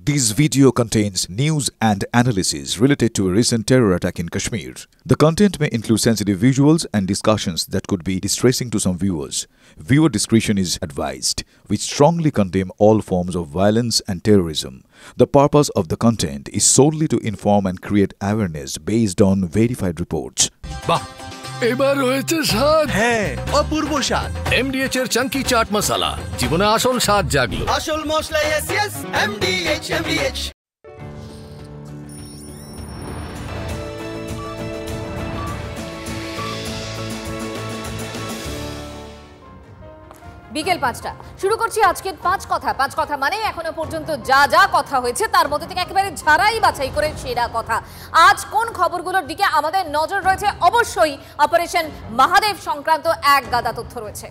This video contains news and analysis related to a recent terror attack in Kashmir. The content may include sensitive visuals and discussions that could be distressing to some viewers. Viewer discretion is advised. We strongly condemn all forms of violence and terrorism. The purpose of the content is solely to inform and create awareness based on verified reports. বাহ, এবার হয়েছে স্বাদ। হ্যাঁ, অপূর্ব স্বাদ। MDH এর চাঙ্কি চাট মশলা জীবনে আসল স্বাদ জাগলো। আসল মশলা yes MDH। বিকেল ৫টা শুরু করছি আজকের পাঁচ কথা মানে এখনো পর্যন্ত যা যা কথা হয়েছে তার মধ্যে থেকে একেবারে ঝাড়াই বাছাই করে সেরা কথা। আজ কোন খবরগুলোর দিকে আমাদের নজর রয়েছে? অবশ্যই অপারেশন মহাদেব সংক্রান্ত এক গাদা তথ্য রয়েছে।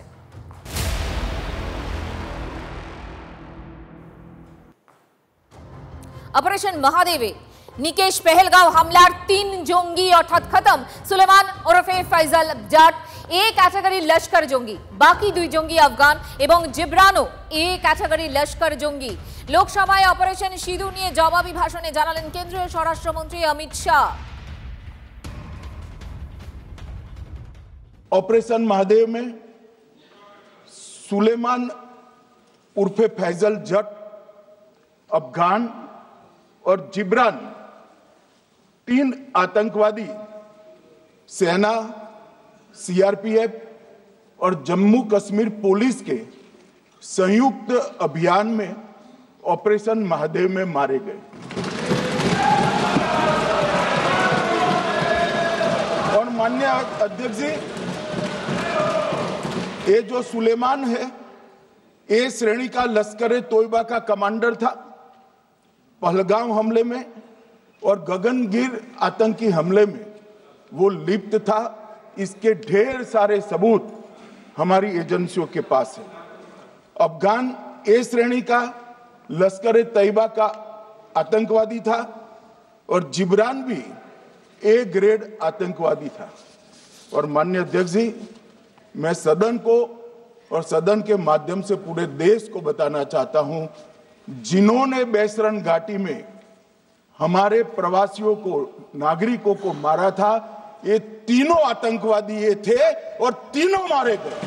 অপারেশন মহাদেবে নিকেশ পেহেলগাঁও হামলার 3 জঙ্গি অর্থাৎ খতম। সুলেমান ওরফে ফয়সাল জাট এ ক্যাটাগরি লস্কর জঙ্গি, বাকি 2 জঙ্গি আফগান এবং জিব্রানো এ ক্যাটাগরি লস্কর জঙ্গি। লোকসভায় অপারেশন সিঁদুর নিয়ে জবাবি ভাষণে জানালেন কেন্দ্রীয় স্বরাষ্ট্রমন্ত্রী অমিত শাহ। ऑपरेशन महादेव में सुलेमान उर्फे फैजल जट अफगान और जिब्रान 3 आतंकवादी सेना, सीआरपीएफ और जम्मू कश्मीर पुलिस के संयुक्त अभियान में ऑपरेशन महादेव में मारे गए। और माननीय अध्यक्ष जी, ये जो सुलेमान है ए श्रेणी का लश्कर तोयबा का कमांडर था। पहलगाम हमले में और गगनगिर आतंकी हमले में वो लिप्त था। इसके ढेर सारे सबूत हमारी एजेंसियों के पास है। अफगान ए श्रेणी का लश्कर तैयबा का आतंकवादी था और जिब्रान भी ए ग्रेड आतंकवादी था। और माननीय अध्यक्ष जी, मैं सदन को और सदन के माध्यम से पूरे देश को बताना चाहता हूं, जिन्होंने बैसरन घाटी में हमारे प्रवासियों को, नागरिकों को मारा था, ये तीनों आतंकवादी ये थे और तीनों मारे गए।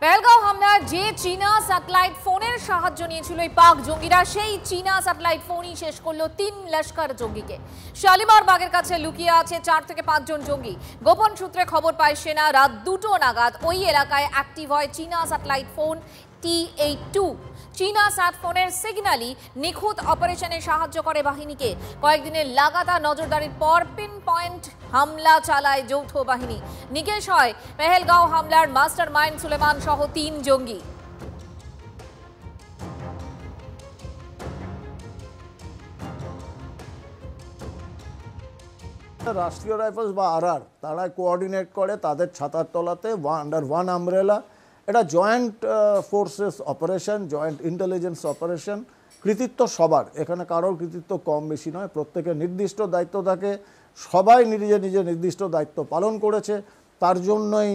পেহেলগাঁও হামলার যে চীনা স্যাটেলাইট ফোনের সাহায্য নিয়েছিল এই পাক জঙ্গিরা, সেই চীনা স্যাটেলাইট ফোনই শেষ করলো 3 লস্কর জঙ্গিকে। শালিমার বাগের কাছে লুকিয়ে আছে 4 থেকে 5 জন জঙ্গি। গোপন সূত্রে খবর পায় সেনা রাত 2টো নাগাদ ওই এলাকায় অ্যাক্টিভ হয় চীনা স্যাটেলাইট ফোন T-82। চীনা স্যাট ফোনের সিগন্যালই নিখুঁত অপারেশনে সাহায্য করে বাহিনীকে। কয়েকদিনের লাগাতার নজরদারির পর পিন পয়েন্ট হামলা চালায় যৌথ বাহিনী। নিকেশ হয় পেহেলগাঁও হামলার মাস্টার মাইন্ড সুলেমান সহ 3 জঙ্গি। রাষ্ট্রীয় রাইফেলস বা আরআর তারা কোঅর্ডিনেট করে তাদের ছাতার তলাতে আন্ডার ওয়ান আমব্রেলা এটা joint forces operation, joint intelligence operation. কৃতিত্ব সবার, এখানে কারোর কৃতিত্ব কম বেশি নয়। প্রত্যেকের নির্দিষ্ট দায়িত্ব থাকে, সবাই নিজে নিজে নির্দিষ্ট দায়িত্ব পালন করেছে। তার জন্যই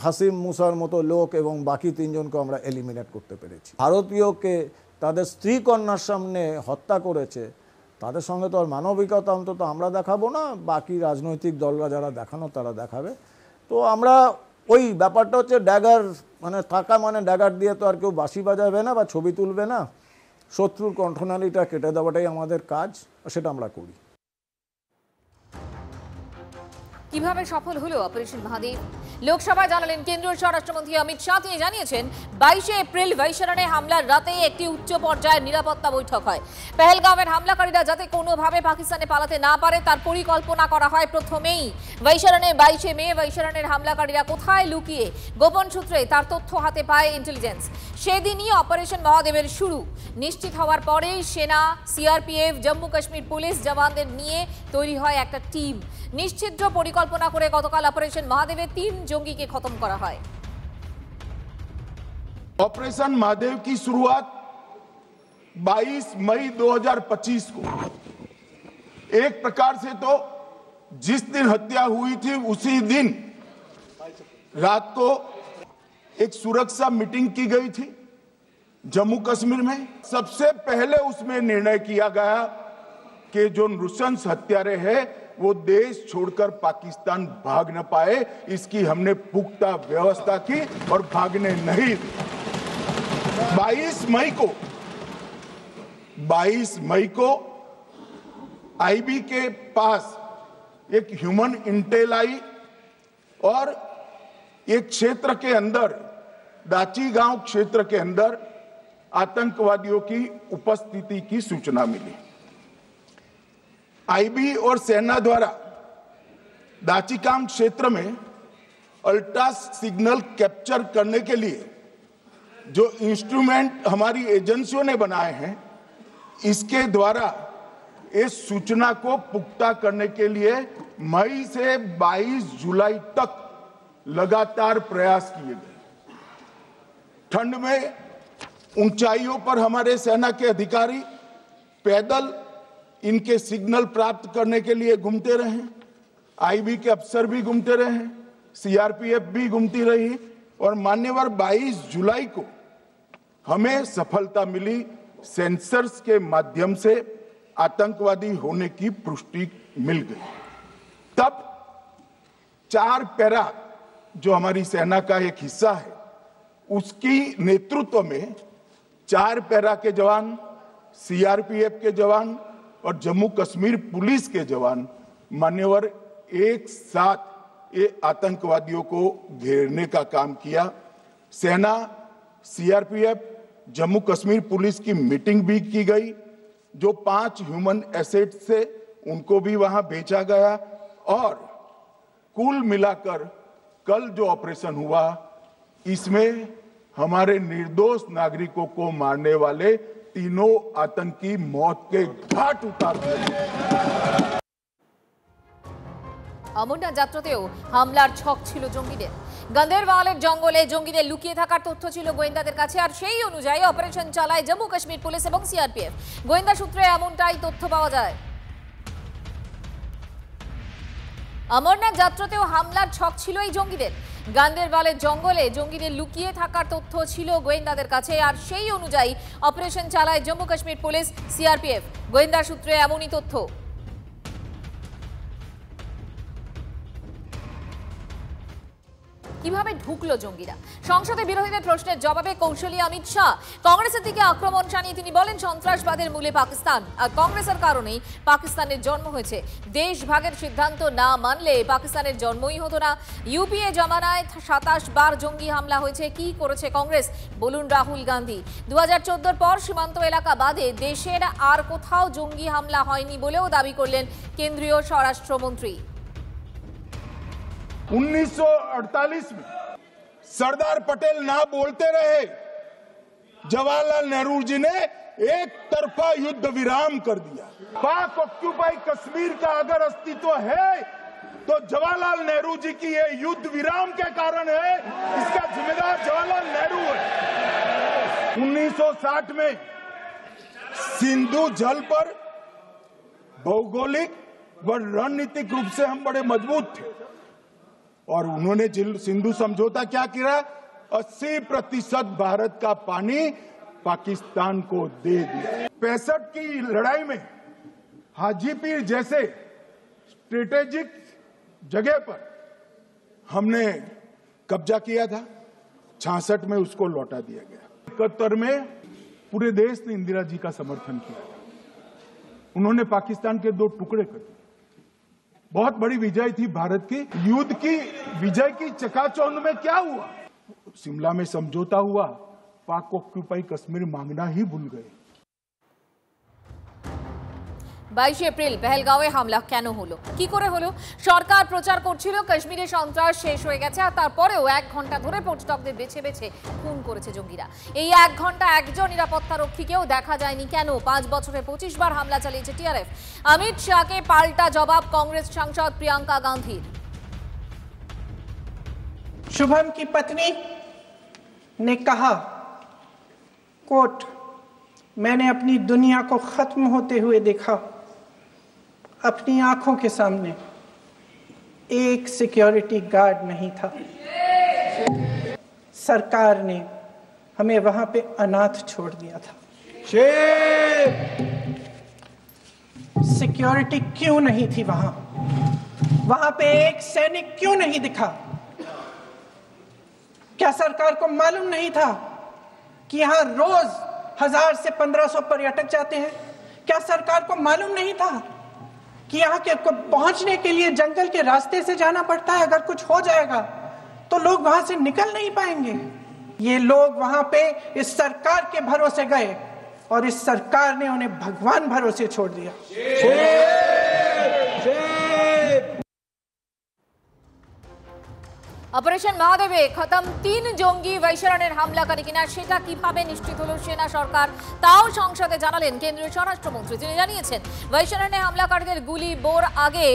হাসিম মুসার মতো লোক এবং বাকি 3 জনকে আমরা এলিমিনেট করতে পেরেছি। ভারতীয়কে তাদের স্ত্রী কন্যার সামনে হত্যা করেছে, তাদের সঙ্গে তো আর মানবিকতা অন্তত আমরা দেখাবো না, বাকি রাজনৈতিক দলরা যারা দেখানো তারা দেখাবে। তো আমরা ওই ব্যাপারটা হচ্ছে ড্যাগার মানে থাকা মানে ড্যাগার দিয়ে তো আর কেউ বাঁশি বাজাবে না বা ছবি তুলবে না। শত্রুর কণ্ঠনালীটা কেটে দেওয়াটাই আমাদের কাজ, সেটা আমরা করি। কিভাবে সফল হলো অপারেশন মহাদেব? লোকসভায় জানালেন কেন্দ্রীয় স্বরাষ্ট্রমন্ত্রী অমিত শাহ। তিনি জানিয়েছেন 22শে এপ্রিল বৈশারণে হামলার রাতে একটি উচ্চ পর্যায়ের নিরাপত্তা বৈঠক হয়। পেহেলগাঁওয়ের হামলাকারীরা যাতে কোনোভাবে পাকিস্তানে পালাতে না পারে তার পরিকল্পনা করা হয় প্রথমেই। বৈশারণে 22শে মে বৈশারণের হামলাকারীরা কোথায় লুকিয়ে, গোপন সূত্রে তার তথ্য হাতে পায় ইন্টেলিজেন্স। সেদিনই অপারেশন মহাদেবের শুরু। নিশ্চিত হওয়ার পরেই সেনা, সিআরপিএফ, জম্মু কাশ্মীর পুলিশ জওয়ানদের নিয়ে তৈরি হয় একটা টিম। নিশ্চিদ্র পরিকল্পনা করে গতকাল অপারেশন মহাদেবে 3 জঙ্গিকে খতম করা হয়। ऑपरेशन महादेव की शुरुआत 22 मई 2025 को एक प्रकार से तो जिस दिन हत्या हुई थी उसी दिन रात को एक सुरक्षा मीटिंग की गई थी जम्मू कश्मीर में। सबसे पहले उसमें निर्णय किया गया कि जो नृशंस हत्यारे हैं वो देश छोड़कर पाकिस्तान भाग न पाए, इसकी हमने पुख्ता व्यवस्था की और भागने नहीं दी। 22 मई को आईबी के पास एक ह्यूमन इंटेल आई और एक क्षेत्र के अंदर, दाची गांव क्षेत्र के अंदर आतंकवादियों की उपस्थिति की सूचना मिली। आईबी और सेना द्वारा दाचीकाम क्षेत्र में अल्ट्रा सिग्नल कैप्चर करने के लिए जो इंस्ट्रूमेंट हमारी एजेंसियों ने बनाए हैं, इसके द्वारा इस सूचना को पुख्ता करने के लिए मई से 22 जुलाई तक लगातार प्रयास किए गए। ठंड में ऊंचाइयों पर हमारे सेना के अधिकारी पैदल इनके सिग्नल प्राप्त करने के लिए घूमते रहे, आईबी के अफसर भी घूमते रहे, सीआरपीएफ भी घूमती रही और मान्यवर 22 जुलाई को हमें सफलता मिली। सेंसर्स के माध्यम से आतंकवादी होने की पुष्टि मिल गई। तब 4 पैरा जो हमारी सेना का एक हिस्सा है, उसकी नेतृत्व में 4 पैरा के जवान, सीआरपीएफ के जवान और जम्मू कश्मीर पुलिस के जवान मान्यवर एक साथ ये आतंकवादियों को घेरने का काम किया। सेना, सीआरपीएफ, जम्मू कश्मीर पुलिस की मीटिंग भी की गई। जो 5 ह्यूमन एसेट्स थे उनको भी वहां भेजा गया और कुल मिलाकर कल जो ऑपरेशन हुआ, इसमें हमारे निर्दोष नागरिकों को मारने वाले तीनों आतंकी मौत के घाट उतार दिए। অমরনাথ যাত্রাতেও হামলার ছক ছিল জঙ্গিদের। গন্দেরওয়ালের জঙ্গলে জঙ্গিদের লুকিয়ে থাকার তথ্য ছিল গোয়েন্দাদের কাছে, আর সেই অনুযায়ী অপারেশন চালায় জম্মু কাশ্মীর পুলিশ এবং সিআরপিএফ। গোয়েন্দা সূত্রে এমনটাই তথ্য পাওয়া যায়। অমরনাথ যাত্রাতেও হামলার ছক ছিল এই জঙ্গিদের। গান্দেরওয়ালের জঙ্গলে জঙ্গিদের লুকিয়ে থাকার তথ্য ছিল গোয়েন্দাদের কাছে, আর সেই অনুযায়ী অপারেশন চালায় জম্মু কাশ্মীর পুলিশ, সিআরপিএফ। গোয়েন্দা সূত্রে এমনই তথ্য। কিভাবে ঢুকলো জঙ্গিরা? সংসদে বিরোধীদের প্রশ্নের জবাবে কৌশলী অমিত শাহ কংগ্রেসের দিকে আক্রমণ শানিয়ে তিনি বলেন, সন্ত্রাসবাদের মূলে পাকিস্তান, আর কংগ্রেসের কারণেই পাকিস্তানের জন্ম হয়েছে। দেশ ভাগের সিদ্ধান্ত না মানলে পাকিস্তানের জন্মই হতো না। ইউপিএ জমানায় 27 বার জঙ্গি হামলা হয়েছে। কি করেছে কংগ্রেস? বলুন রাহুল গান্ধী। 2014 পর সীমান্ত এলাকা বাদে দেশের আর কোথাও জঙ্গি হামলা হয়নি বলেও দাবি করলেন কেন্দ্রীয় স্বরাষ্ট্রমন্ত্রী। 1948 में सरदार पटेल ना बोलते रहे, जवाहरलाल नेहरू जी ने एक तरफा युद्ध विराम कर दिया। पाक ऑक्यूपाई कश्मीर का अगर अस्तित्व है तो जवाहरलाल नेहरू जी की ये युद्ध विराम के कारण है। इसका जिम्मेदार जवाहरलाल नेहरू है। 1960 में सिंधु जल पर भौगोलिक व रणनीतिक रूप से हम बड़े मजबूत थे और उन्होंने सिंधु समझौता क्या किया? 80% भारत का पानी पाकिस्तान को दे दिया। 65 की लड़ाई में हाजीपीर जैसे स्ट्रेटेजिक जगह पर हमने कब्जा किया था। 66 में उसको लौटा दिया गया। 71 में पूरे देश ने इंदिरा जी का समर्थन किया। उन्होंने पाकिस्तान के 2 टुकड़े कर दिए। बहुत बड़ी विजय थी भारत की। युद्ध की विजय की चकाचौंध में क्या हुआ? शिमला में समझौता हुआ, पाक ऑक्यूपाई कश्मीर मांगना ही भूल गए। 22 এপ্রিল পেহেলগাঁওয়ে হামলা কেন হলো, কি করে হলো? সরকার প্রচার করছিল কাশ্মীরে সন্ত্রাস শেষ হয়ে গেছে, আর তারপরেও 1 ঘন্টা ধরে পর্যটকদের বেছে বেছে খুন করেছে জঙ্গিরা। এই 1 ঘন্টা একজন নিরাপত্তা রক্ষীকেও দেখা যায়নি কেন? 5 বছরে 25 বার হামলা চালিয়েছে টিআরএফ। অমিত শাহকে পাল্টা জবাব কংগ্রেস সাংসদ প্রিয়াঙ্কা গান্ধীর। शुभम की पत्नी ने कहा, कोट, मैंने अपनी दुनिया को खत्म होते हुए देखा। अपनी आंखों के सामने एक सिक्योरिटी गार्ड नहीं था। सरकार ने हमें वहां पे अनाथ छोड़ दिया था। सिक्योरिटी क्यों नहीं थी वहां? वहां पे एक सैनिक क्यों नहीं दिखा? क्या सरकार को मालूम नहीं था कि यहां रोज 1000 से 1500 पर्यटक जाते हैं? क्या सरकार को मालूम नहीं था कि यहाँ के पहुंचने के लिए जंगल के रास्ते से जाना पड़ता है? अगर कुछ हो जाएगा तो लोग वहां से निकल नहीं पाएंगे। ये लोग वहां पे इस सरकार के भरोसे गए और इस सरकार ने उन्हें भगवान भरोसे छोड़ दिया। অপারেশন মহাদেবে খতম 3 জঙ্গি বৈশরণের হামলাকারী কিনা সেটা কিভাবে নিশ্চিত হলো সেনা সরকার, তাও সংসদে জানালেন কেন্দ্রীয় স্বরাষ্ট্রমন্ত্রী। তিনি জানিয়েছেন বৈশরণে হামলাকারীদের গুলি বোর আগে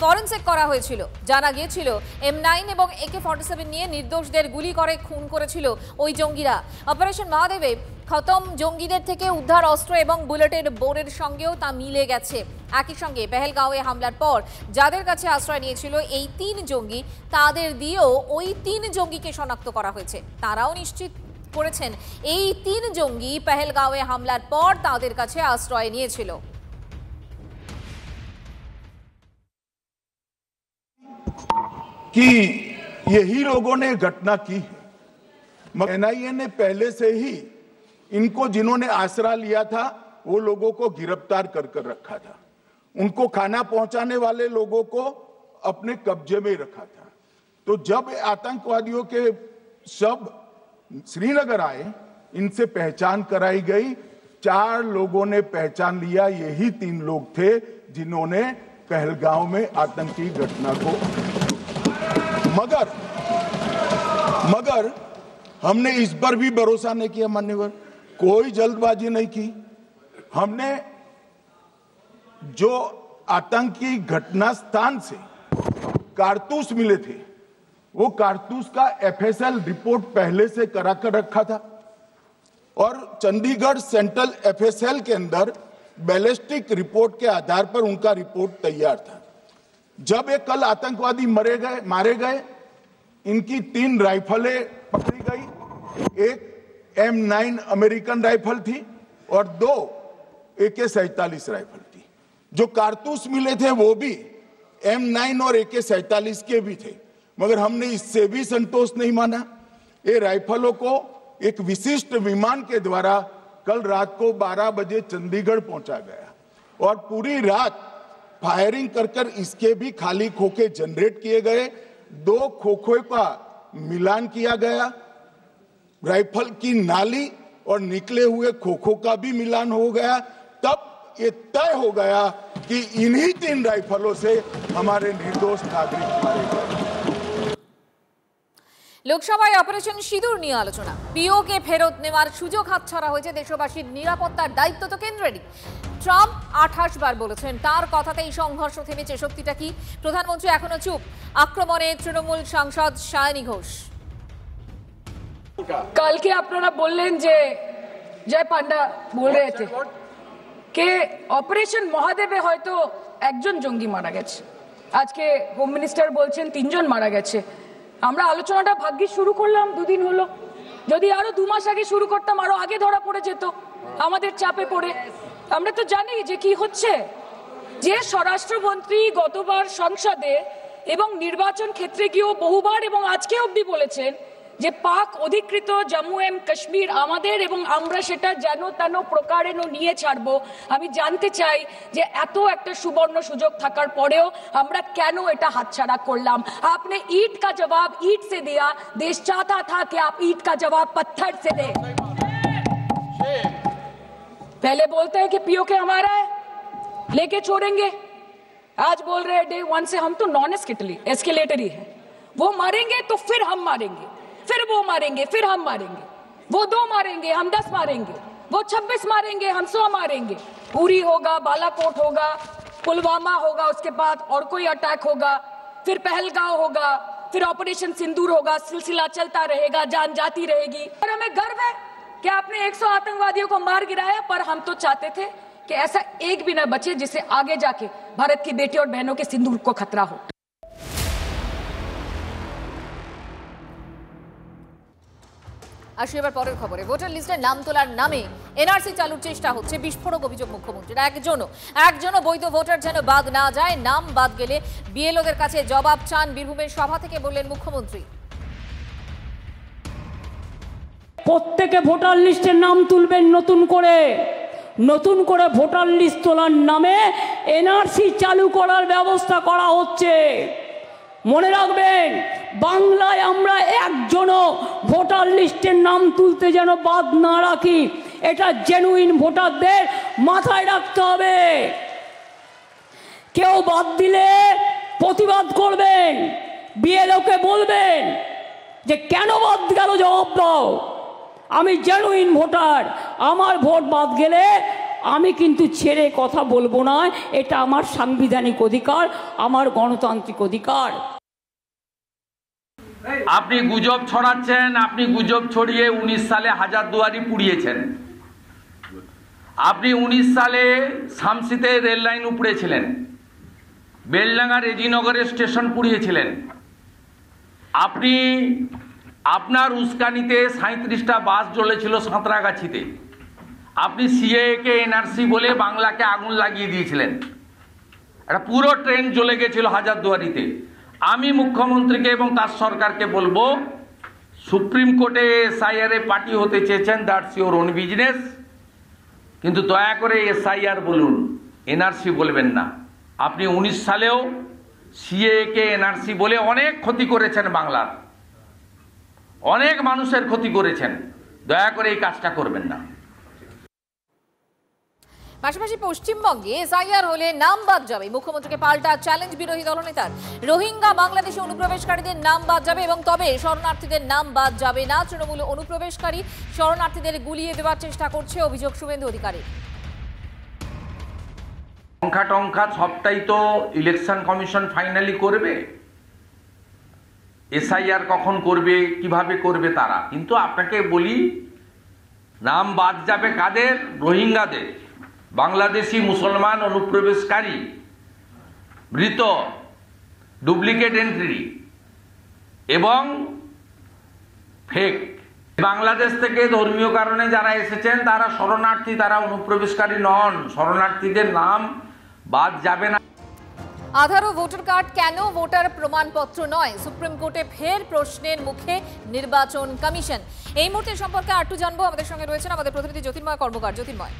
ফরেনসিক করা হয়েছিল। জানা গিয়েছিল M9 এবং AK-47 নিয়ে নির্দোষদের গুলি করে খুন করেছিল ওই জঙ্গিরা। অপারেশন মহাদেবে খতম জঙ্গিদের থেকে উদ্ধার অস্ত্র এবং বুলেটের বোরের সঙ্গেও তা মিলে গেছে। একই সঙ্গে পেহেলগাঁওয়ে হামলার পর যাদের কাছে আশ্রয় নিয়েছিল এই 3 জঙ্গি, তাদের দিয়েও ওই 3 জঙ্গিকে শনাক্ত করা হয়েছে। তারাও নিশ্চিত করেছেন এই 3 জঙ্গি পেহেলগাঁওয়ে হামলার পর তাদের কাছে আশ্রয় নিয়েছিল। कि यही लोगों ने घटना की है। एनआईए ने पहले से ही इनको जिन्होंने आसरा लिया था वो लोगों को गिरफ्तार कर रखा था। उनको खाना पहुंचाने वाले लोगों को अपने कब्जे में रखा था। तो जब आतंकवादियों के शव श्रीनगर आए, इनसे पहचान कराई गई। 4 लोगों ने पहचान लिया, यही 3 लोग थे जिन्होंने पहलगांव में आतंकी घटना को। मगर हमने इस पर भी भरोसा नहीं किया मान्यवर, कोई जल्दबाजी नहीं की। हमने जो आतंकी घटना स्थान से कारतूस मिले थे, वो कारतूस का FSL रिपोर्ट पहले से करा कर रखा था और चंडीगढ़ सेंट्रल FSL के अंदर बैलिस्टिक रिपोर्ट के आधार पर उनका रिपोर्ट तैयार था। जब ये कल आतंकवादी मारे गए, इनकी 3 राइफलें पकड़ी गई। एक M9 अमेरिकन राइफल थी और 2 AK-47 राइफल थी। जो कारतूस मिले थे वो भी M9 और AK-47 के भी थे, मगर हमने इससे भी संतोष नहीं माना। ये राइफलों को एक विशिष्ट विमान के द्वारा कल रात को 12 बजे चंडीगढ़ पहुंचा गया और पूरी रात फायरिंग कर इसके भी खाली खोखे जनरेट किए गए। 2 खोखों का मिलान किया गया, राइफल की नाली और निकले हुए खोखों का भी मिलान हो गया। तब ये तय हो गया कि इन्हीं 3 राइफलों से हमारे निर्दोष नागरिक मारे गए। লোকসভায় অপারেশন সিঁদুর নিয়ে আলোচনা। পিওকে ফেরত নেওয়ার সুযোগ হাতছাড়া হয়েছে। দেশবাসীর নিরাপত্তার দায়িত্ব তো কেন্দ্রেরই। ট্রাম্প 28 বার বলেছেন তার কথাতেই সংঘর্ষ থেমেছে। শক্তিটা কি? প্রধানমন্ত্রী এখনো চুপ। আক্রমণে তৃণমূল সাংসদ সায়নী ঘোষ। কালকে আপনারা বললেন যে জয় পান্ডা বল रहे थे कि অপারেশন মহাদেবে হয়তো একজন জঙ্গি মারা গেছে। আজকে হোম মিনিস্টার বলছেন 3 জন মারা গেছে। আমরা আলোচনাটা ভাগ্যে শুরু করলাম 2 দিন হলো। যদি আরো 2 মাস আগে শুরু করতাম আরো আগে ধরা পড়ে যেত আমাদের চাপে পড়ে। আমরা তো জানি যে কি হচ্ছে, যে স্বরাষ্ট্রমন্ত্রী গতবার সংসদে এবং নির্বাচন ক্ষেত্রে গিয়েও বহুবার এবং আজকে অবধি বলেছেন যে পাক অধিকৃত জম্মু এন্ড কাশ্মীর আমাদের এবং আমরা সেটা যেন তেন প্রকারে নিয়ে ছাড়বো। আমি জানতে চাই যে এত একটা সুবর্ণ সুযোগ থাকার পরেও আমরা কেন এটা হাতছাড়া করলাম? आपने ईंट का जवाब ईंट से दिया, देश चाहता था कि आप ईंट का जवाब पत्थर से दें। पहले बोलते हैं कि पीओके हमारा है, लेके छोड़ेंगे। आज बोल रहे हैं डे 1 से हम तो नॉन एस्केलेटरी है। वो मारेंगे तो फिर हम मारेंगे, फिर वो मारेंगे, फिर हम मारेंगे। वो 2 मारेंगे, हम 10 मारेंगे। वो 26 मारेंगे, हम 100 मारेंगे। उरी होगा, बालाकोट होगा, पुलवामा होगा, उसके बाद और कोई अटैक होगा, फिर पहलगांव होगा, फिर ऑपरेशन सिंदूर होगा। सिलसिला चलता रहेगा, जान जाती रहेगी। और हमें गर्व है कि आपने 100 आतंकवादियों को मार गिराया, पर हम तो चाहते थे कि ऐसा एक भी न बचे जिससे आगे जाके भारत की बेटी और बहनों के सिंदूर को खतरा हो। আসি এবার পরের খবরে। ভোটার লিস্টে নাম তোলার নামে এনআরসি চালুর চেষ্টা হচ্ছে, বিস্ফোরক অভিযোগ মুখ্যমন্ত্রীর। একজনও বৈধ ভোটার যেন বাদ না যায়, নাম বাদ গেলে বিএলওদের কাছে জবাব চান। বীরভূমের সভা থেকে বললেন মুখ্যমন্ত্রী। প্রত্যেকে ভোটার লিস্টের নাম তুলবেন নতুন করে ভোটার লিস্ট তোলার নামে এনআরসি চালু করার ব্যবস্থা করা হচ্ছে। মনে রাখবেন, বাংলায় আমরা একজনও ভোটার লিস্টের নাম তুলতে যেন বাদ না রাখি, এটা জেনুইন ভোটারদের মাথায় রাখতে হবে। কেউ বাদ দিলে প্রতিবাদ করবেন, বিএলওকে বলবেন যে কেন বাদ গেল, জবাব দাও। আমি জেনুইন ভোটার, আমার ভোট বাদ গেলে আমি কিন্তু ছেড়ে কথা বলবো না, এটা আমার সাংবিধানিক অধিকার, আমার গণতান্ত্রিক অধিকার। আপনি গুজব ছড়াচ্ছেন, আপনি গুজব ছড়িয়ে 19 সালে হাজারদুয়ারি পুড়িয়েছেন। আপনি 19 সালে শামসিতে রেল লাইন উপড়েছিলেন, বেলডাঙ্গা রেজিনগরের স্টেশন পুড়িয়েছিলেন। আপনি আপনার উস্কানিতে 37টা বাস জ্বলেছিল সাঁতরাগাছিতে। আপনি সিএকে এনআরসি বলে বাংলাকে আগুন লাগিয়ে দিয়েছিলেন, একটা পুরো ট্রেন জ্বলে গেছিল হাজারদুয়ারিতে। আমি মুখ্যমন্ত্রীকে এবং তার সরকারকে বলবো, সুপ্রিম কোর্টে এসআইআর এ পার্টি হতে চেয়েছেন, দ্যাটস ইওর ওন বিজনেস, কিন্তু দয়া করে এসআইআর বলুন, এনআরসি বলবেন না। আপনি 19 সালেও সিএকে এনআরসি বলে অনেক ক্ষতি করেছেন, বাংলার অনেক মানুষের ক্ষতি করেছেন, দয়া করে এই কাজটা করবেন না। পাশাপাশি পশ্চিমবঙ্গে এসআইআর হলে নাম বাদ যাবে, মুখ্যমন্ত্রীকে পাল্টা চ্যালেঞ্জ বিরোধী দলনেতার। রোহিঙ্গা বাংলাদেশে অনুপ্রবেশকারীদের নাম বাদ যাবে এবং তবে শরণার্থীদের নাম বাদ যাবে না। তৃণমূল অনুপ্রবেশকারী শরণার্থীদের গুলিয়ে দেওয়ার চেষ্টা করছে, অভিযোগ শুভেন্দু অধিকারী। সংখ্যা টংখ্যা সবটাই তো ইলেকশন কমিশন ফাইনালি করবে, এসআইআর কখন করবে, কিভাবে করবে তারা। কিন্তু আপনাকে বলি, নাম বাদ যাবে কাদের? রোহিঙ্গাদের, বাংলাদেশি মুসলমান অনুপ্রবেশকারী, মৃত, ডুপ্লিকেট এন্ট্রি এবং ফেক। বাংলাদেশ থেকে ধর্মীয় কারণে যারা এসেছেন তারা শরণার্থী, তারা অনুপ্রবেশকারী নন। শরণার্থীদের নাম বাদ যাবে না। আধার ও ভোটার কার্ড কেন ভোটার প্রমাণপত্র নয়, সুপ্রিম কোর্টে ফের প্রশ্নের মুখে নির্বাচন কমিশন। এই মুহূর্তে সম্পর্কে আরটু জানবো, আমাদের সঙ্গে রয়েছেন আমাদের প্রতিনিধি জ্যোতির্ময় কর্মকার। জ্যোতির্ময়,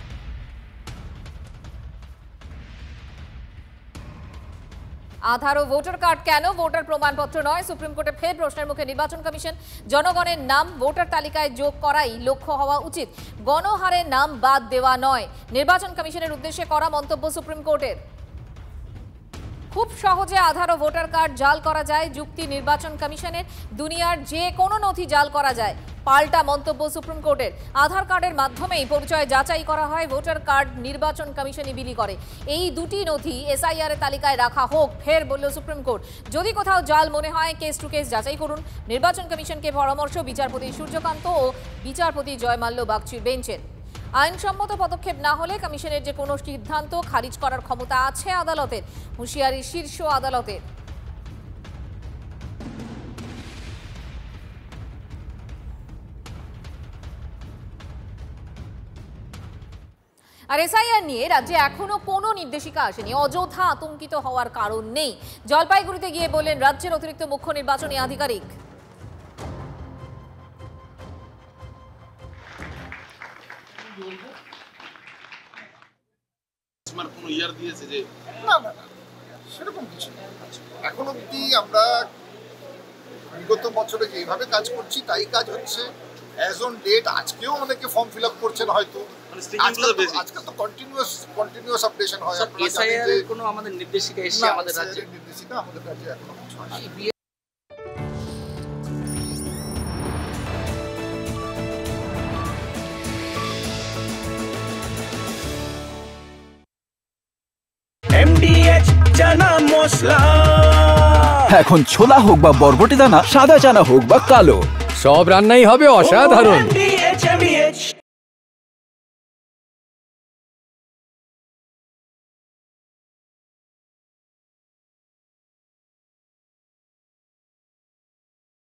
আধার ও ভোটার কার্ড কেন ভোটার প্রমাণপত্র নয়, সুপ্রিম কোর্টে ফের প্রশ্নের মুখে নির্বাচন কমিশন। জনগণের নাম ভোটার তালিকায় যোগ করাই লক্ষ্য হওয়া উচিত, গণহারে নাম বাদ দেওয়া নয়, নির্বাচন কমিশনের উদ্দেশ্যে করা মন্তব্য সুপ্রিম কোর্টের। খুব সহজে আধার ও ভোটার কার্ড জাল করা যায়, যুক্তি নির্বাচন কমিশনের। দুনিয়ার যে কোনো নথি জাল করা যায়, পাল্টা মন্তব্য সুপ্রিম কোর্টের। আধার কার্ডের মাধ্যমেই পরিচয় যাচাই করা হয়, ভোটার কার্ড নির্বাচন কমিশনই বিলি করে। এই দুটি নথি এসআইআর এর তালিকায় রাখা হোক, ফের বলল সুপ্রিম কোর্ট। যদি কোথাও জাল মনে হয়, কেস টু কেস যাচাই করুন। নির্বাচন কমিশনকে পরামর্শ বিচারপতি সূর্যকান্ত ও বিচারপতি জয়মাল্য বাগচির বেঞ্চের। আইনসম্মত পদক্ষেপ না হলে কমিশনের যে কোনো সিদ্ধান্ত খারিজ করার ক্ষমতা আছে আদালতের, হুঁশিয়ারি শীর্ষ আদালতের। আর এসআইআর নিয়ে রাজ্যে এখনো কোনো নির্দেশিকা আসেনি, অযথা আতঙ্কিত হওয়ার কারণ নেই, জলপাইগুড়িতে গিয়ে বললেন রাজ্যের অতিরিক্ত মুখ্য নির্বাচনী আধিকারিক। সেরকম কিছু এখন অব্দি আমরা বিগত বছরে যেভাবে কাজ করছি তাই কাজ হচ্ছে। অ্যাজ অন ডেট আজকেও অনেকে ফর্ম ফিল আপ করছেন, হয়তো আজকাল তো কন্টিনিউয়াস আপডেশন হয়। কোনো আমাদের নির্দেশিকা এসেছে আমাদের রাজ্যে? নির্দেশিকা আমাদের রাজ্যে এখনো কিছু হয়নি। MDH চানা মশলা, এখন ছোলা হোক বা বরবটি দানা, সাদা চানা হোক বা কালো, সব রান্নাই হবে অসাধারণ। MDH